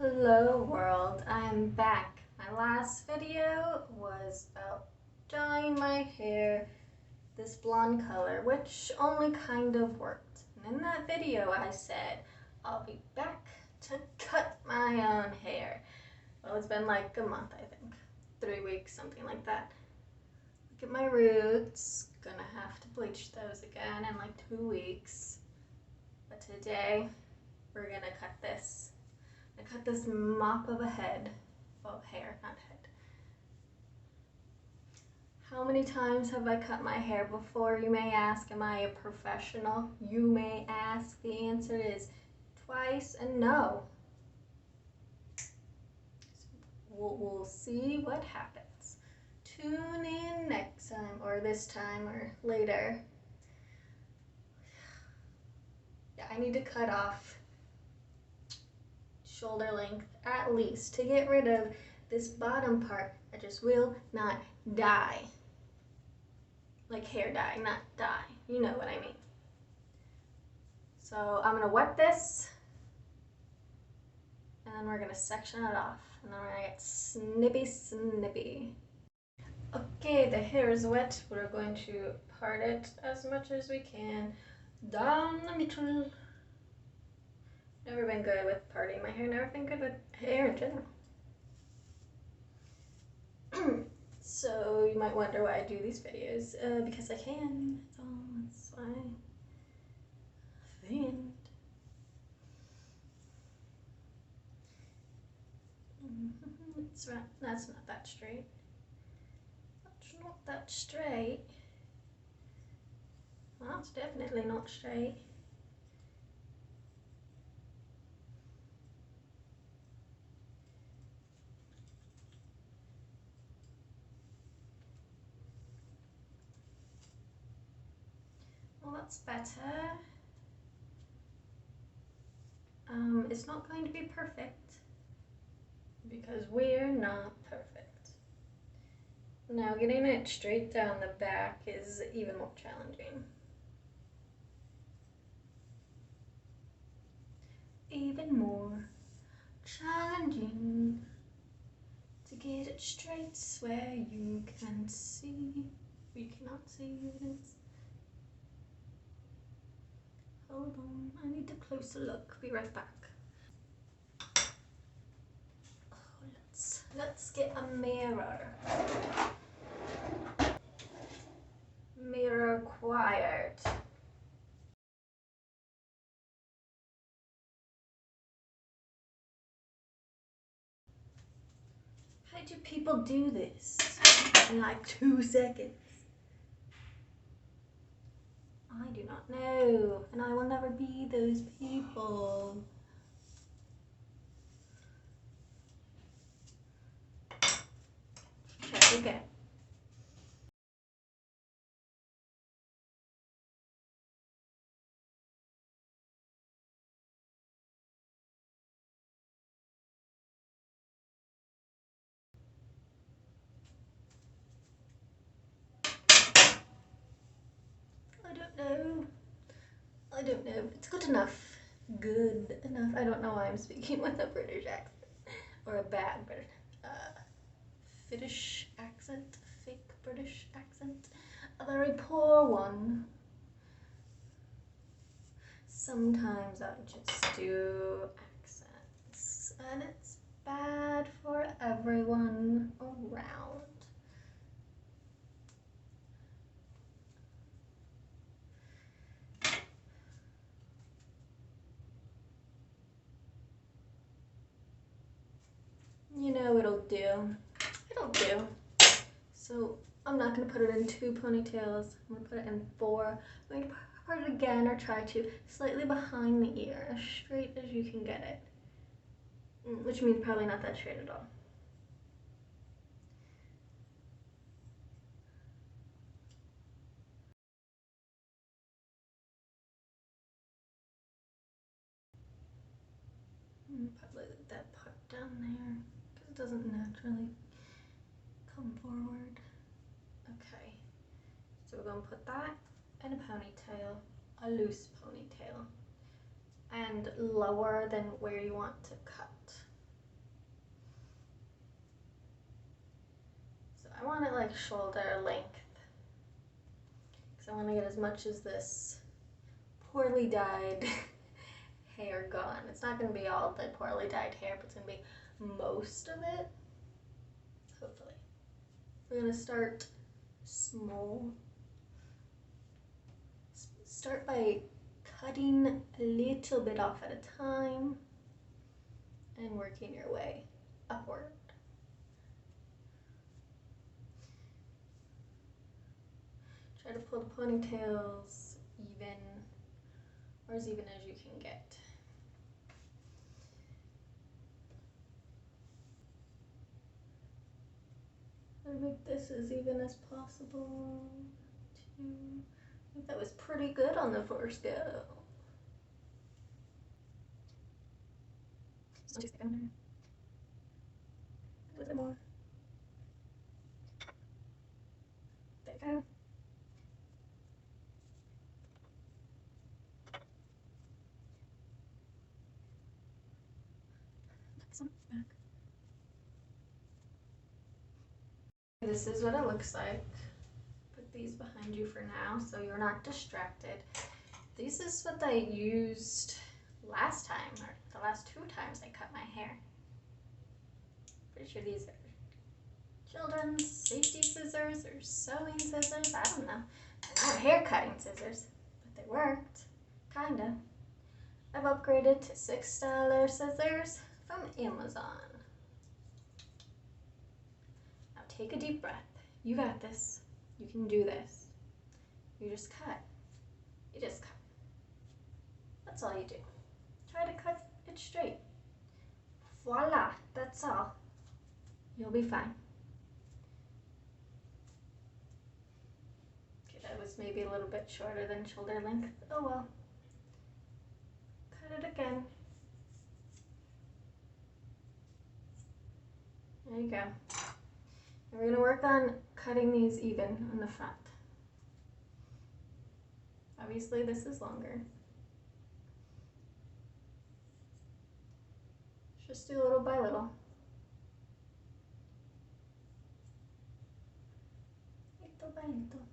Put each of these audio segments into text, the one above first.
Hello world, I'm back. My last video was about dyeing my hair this blonde color, which only kind of worked. And in that video I said I'll be back to cut my own hair. Well, it's been like a month, I think. 3 weeks, something like that. Look at my roots. Gonna have to bleach those again in like 2 weeks. But today we're gonna cut this. I cut this mop of a head, well, hair, not head. How many times have I cut my hair before, you may ask? Am I a professional? You may ask. The answer is twice and no. We'll see what happens. Tune in next time, or this time, or later. Yeah, I need to cut off shoulder length at least to get rid of this bottom part that just will not dye. Like hair dye, not dye. You know what I mean. So I'm gonna wet this and then we're gonna section it off and then we're gonna get snippy. Okay, the hair is wet. We're going to part it as much as we can down the middle. Never been good with parting my hair, never been good with hair in general. So you might wonder why I do these videos, because I can, that's all, that's why. And it's right, that's not that straight. That's not that straight. Well, that's definitely not straight. Well, that's better. It's not going to be perfect because we're not perfect. Now, getting it straight down the back is even more challenging. Even more challenging to get it straight where you can see. You cannot see this. Hold on, I need a closer look. Be right back. Oh, let's get a mirror. Mirror required. How do people do this in like 2 seconds? I do not know, and I will never be those people. Check again. I don't know. It's good enough. Good enough. I don't know why I'm speaking with a British accent. Or a bad British, Finnish accent. Fake British accent. A very poor one. Sometimes I just do accents. And it's bad for everyone around. You know, it'll do. It'll do. So I'm not going to put it in 2 ponytails. I'm going to put it in 4. I'm going to part it again, or try to, slightly behind the ear, as straight as you can get it. Which means probably not that straight at all. Probably let that part down there, because it doesn't naturally come forward. Okay, so we're going to put that in a ponytail, a loose ponytail, and lower than where you want to cut. like shoulder length. Because I want to get as much as this poorly dyed hair gone. It's not going to be all the poorly dyed hair, but it's going to be most of it. Hopefully. We're going to start small. Start by cutting a little bit off at a time and working your way upward. Try to pull the ponytails even, or as even as you can get. Try to make this as even as possible. I think that was pretty good on the first go. Just too thick on there. A little bit more. There you go. Back. This is what it looks like. Put these behind you for now so you're not distracted. This is what I used last time, or the last 2 times I cut my hair. Pretty sure these are children's safety scissors or sewing scissors. I don't know. They're not hair cutting scissors, but they worked. Kinda. I've upgraded to $6 scissors from Amazon. Now take a deep breath. You got this. You can do this. You just cut. You just cut. That's all you do. Try to cut it straight. Voila, that's all. You'll be fine. Okay, that was maybe a little bit shorter than shoulder length. Oh well. Cut it again. There you go. And we're going to work on cutting these even on the front. Obviously this is longer. Just do little by little. Little by little.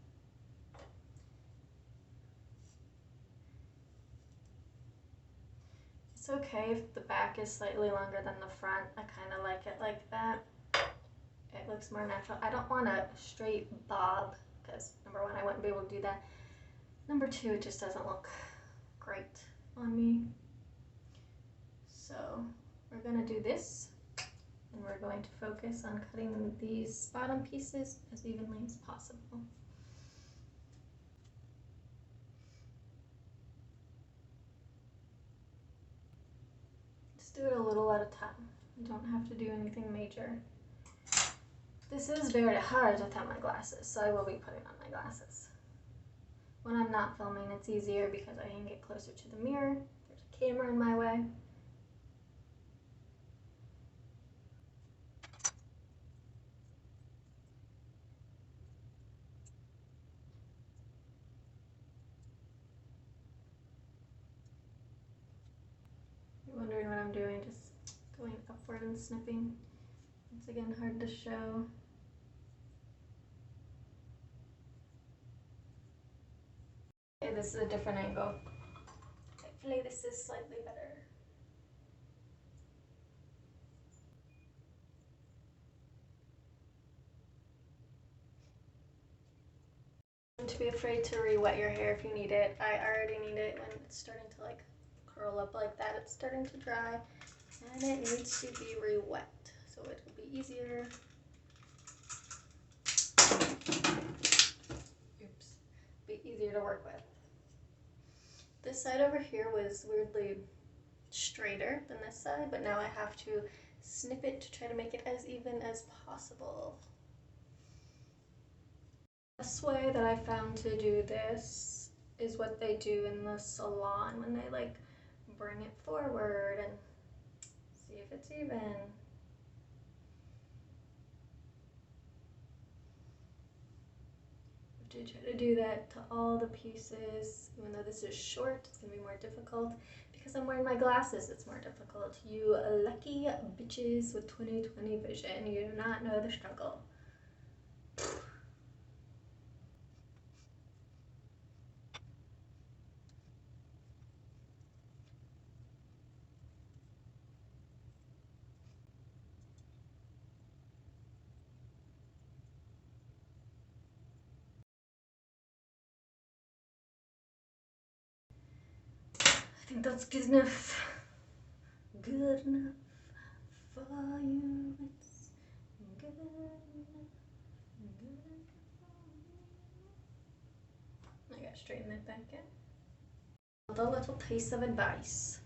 It's okay if the back is slightly longer than the front. I kind of like it like that. It looks more natural. I don't want a straight bob because number 1, I wouldn't be able to do that. Number 2, it just doesn't look great on me. So we're going to do this, and we're going to focus on cutting these bottom pieces as evenly as possible. Just do it a little at a time. You don't have to do anything major. This is very hard without my glasses, so I will be putting on my glasses. When I'm not filming, it's easier because I can get closer to the mirror. There's a camera in my way. You're wondering what I'm doing, just going upward and snipping. Once again, hard to show. Okay, this is a different angle. Hopefully this is slightly better. Don't be afraid to re-wet your hair if you need it. I already need it when it's starting to like curl up like that. It's starting to dry and it needs to be re-wet so it will be easier. Oops. Be easier to work with. This side over here was weirdly straighter than this side, but now I have to snip it to try to make it as even as possible. The best way that I found to do this is what they do in the salon when they like bring it forward and see if it's even. I have to try to do that to all the pieces. Even though this is short, it's gonna be more difficult. Because I'm wearing my glasses, it's more difficult. You lucky bitches with 20/20 vision, you do not know the struggle. think that's good enough. Good enough for you. It's good enough. Good enough for you. I gotta straighten that back in. A little piece of advice.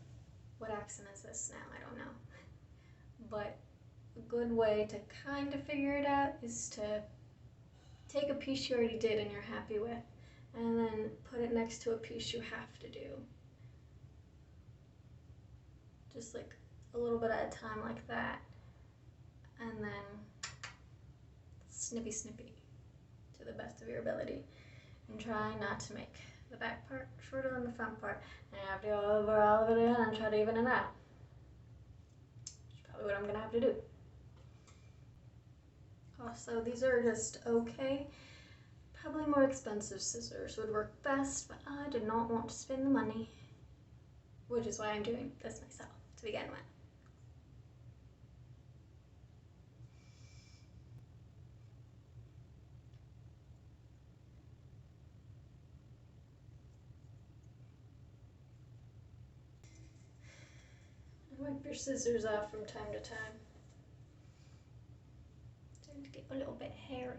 What accent is this now? I don't know. But a good way to kind of figure it out is to take a piece you already did and you're happy with, and then put it next to a piece you have to do. Just like a little bit at a time like that. And then snippy snippy to the best of your ability. And try not to make the back part shorter than the front part. And I have to go over all of it again and try to even it out. Which is probably what I'm gonna have to do. Also, these are just okay. Probably more expensive scissors would work best, but I did not want to spend the money. Which is why I'm doing this myself to begin with. Wipe your scissors off from time to time. Starting to get a little bit hairy.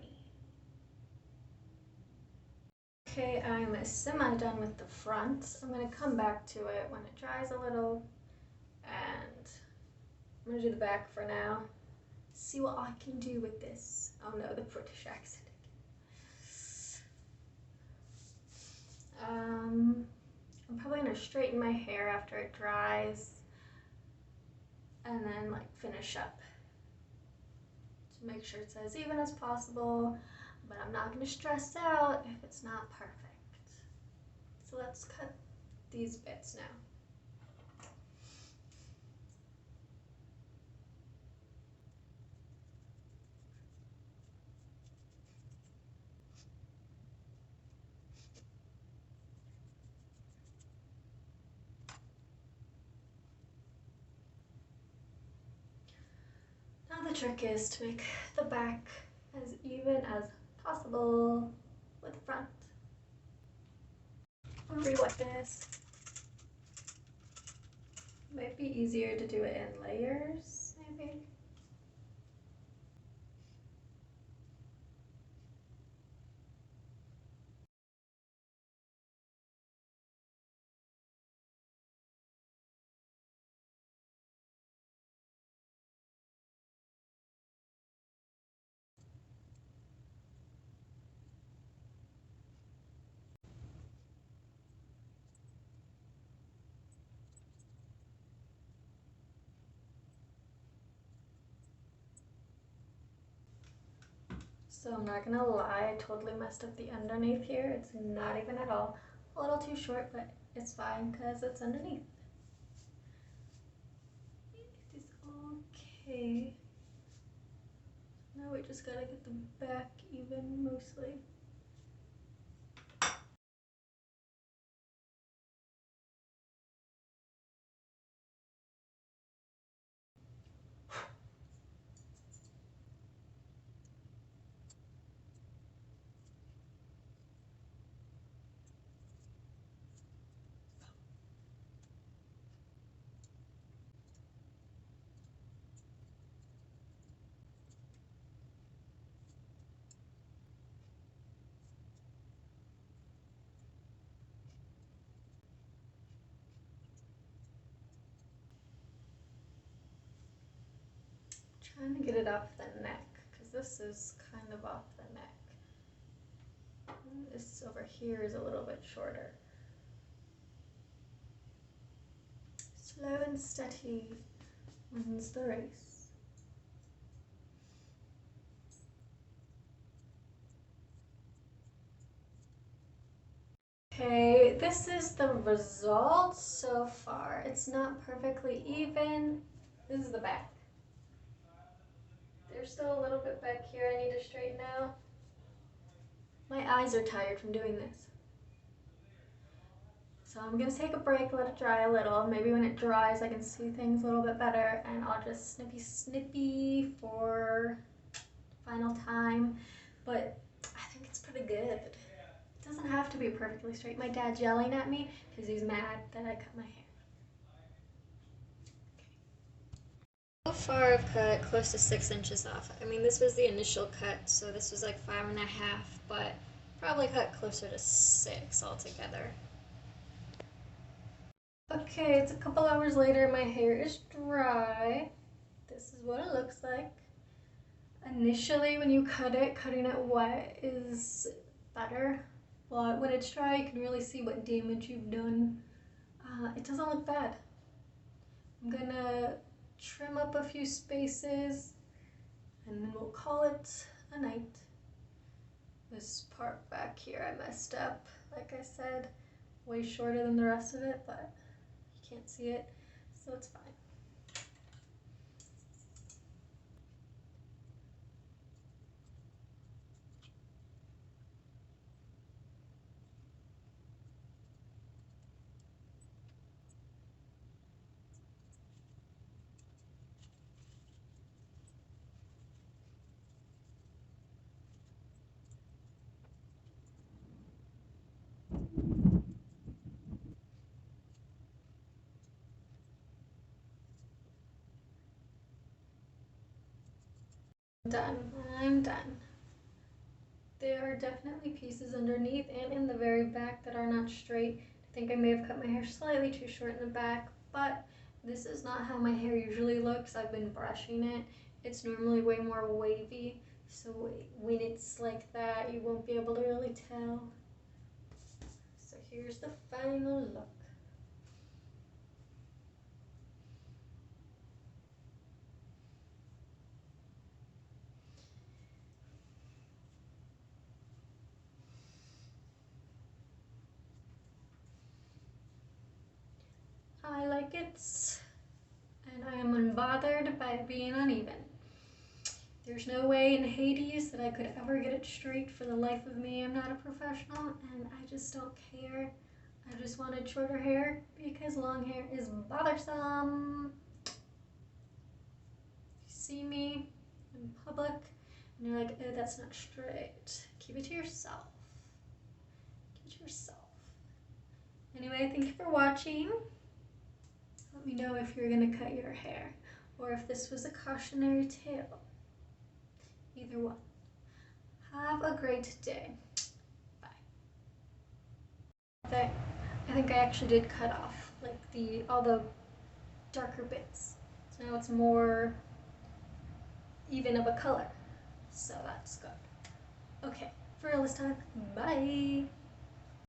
Okay, I'm semi-done with the front. I'm going to come back to it when it dries a little. And I'm going to do the back for now. See what I can do with this. Oh no, the British accent. I'm probably going to straighten my hair after it dries. And then like finish up to make sure it's as even as possible, but I'm not going to stress out if it's not perfect. So let's cut these bits now. Now the trick is to make the back as even as possible with the front. I'll re-wet this. Might be easier to do it in layers, maybe. So I'm not gonna lie, I totally messed up the underneath here. It's not even at all. A little too short, but it's fine because it's underneath. It is okay. Now we just gotta get the back even mostly. Trying to get it off the neck, because this is kind of off the neck. This over here is a little bit shorter. Slow and steady wins the race. Okay, this is the result so far. It's not perfectly even. This is the back. There's still a little bit back here I need to straighten out. My eyes are tired from doing this. So I'm gonna take a break, let it dry a little. Maybe when it dries I can see things a little bit better, and I'll just snippy for final time. But I think it's pretty good. It doesn't have to be perfectly straight. My dad's yelling at me because he's mad that I cut my hair. far I've cut close to 6 inches off. I mean, this was the initial cut, so this was like 5.5, but probably cut closer to 6 altogether. Okay, it's a couple hours later. My hair is dry. This is what it looks like. Initially, when you cut it, cutting it wet is better. But when it's dry, you can really see what damage you've done. It doesn't look bad. I'm gonna trim up a few spaces and then we'll call it a night. This part back here I messed up, like I said, way shorter than the rest of it, but you can't see it, so it's fine. I'm done. There are definitely pieces underneath and in the very back that are not straight. I think I may have cut my hair slightly too short in the back, but this is not how my hair usually looks. I've been brushing it. It's normally way more wavy, so when it's like that, you won't be able to really tell. So here's the final look. I like it, and I am unbothered by it being uneven. There's no way in Hades that I could ever get it straight for the life of me. I'm not a professional, and I just don't care. I just wanted shorter hair because long hair is bothersome. If you see me in public and you're like, oh, that's not straight, keep it to yourself. Keep it to yourself. Anyway, thank you for watching. Let me know if you're gonna cut your hair or if this was a cautionary tale. Either one. Have a great day. Bye. I think I actually did cut off like all the darker bits. So now it's more even of a color. So that's good. Okay, for real this time. Bye.